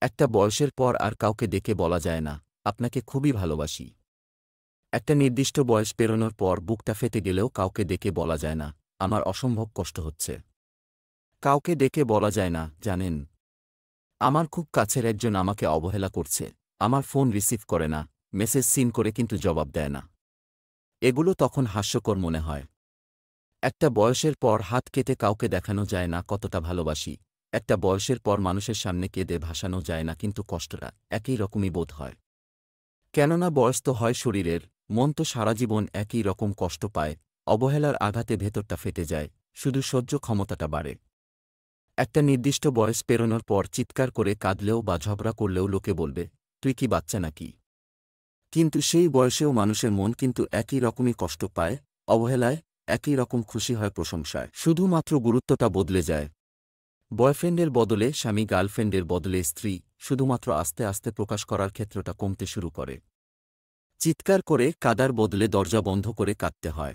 একটা বয়সের পর আর কাউকে ডেকে বলা যায় না, আপনাকে খুবই ভালোবাসি। একটা নির্দিষ্ট বয়স পেরোনোর পর বুকটা ফেটে গেলেও কাউকে ডেকে বলা যায় না, আমার অসম্ভব কষ্ট হচ্ছে। কাউকে ডেকে বলা যায় না, জানেন, আমার খুব কাছের একজন আমাকে অবহেলা করছে, আমার ফোন রিসিভ করে না, মেসেজ সিন করে কিন্তু জবাব দেয় না। এগুলো তখন হাস্যকর মনে হয়। একটা বয়সের পর হাত কেটে কাউকে দেখানো যায় না কতটা ভালোবাসি। একটা বয়সের পর মানুষের সামনে কেঁদে ভাসানো যায় না, কিন্তু কষ্টটা একই রকমই বোধ হয়। কেননা বয়স তো হয় শরীরের, মন তো সারা জীবন একই রকম কষ্ট পায়। অবহেলার আঘাতে ভেতরটা ফেটে যায়, শুধু সহ্য ক্ষমতাটা বাড়ে। একটা নির্দিষ্ট বয়স পেরোনোর পর চিৎকার করে কাঁদলেও বা ঝগড়া করলেও লোকে বলবে, তুই কি বাচ্চা নাকি? কিন্তু সেই বয়সেও মানুষের মন কিন্তু একই রকমই কষ্ট পায়, অবহেলায়, একই রকম খুশি হয় প্রশংসায়। শুধুমাত্র গুরুত্বটা বদলে যায়। বয়ফ্রেন্ডের বদলে স্বামী, গার্লফ্রেন্ডের বদলে স্ত্রী, শুধুমাত্র আস্তে আস্তে প্রকাশ করার ক্ষেত্রটা কমতে শুরু করে। চিৎকার করে কাদার বদলে দরজা বন্ধ করে কাঁদতে হয়।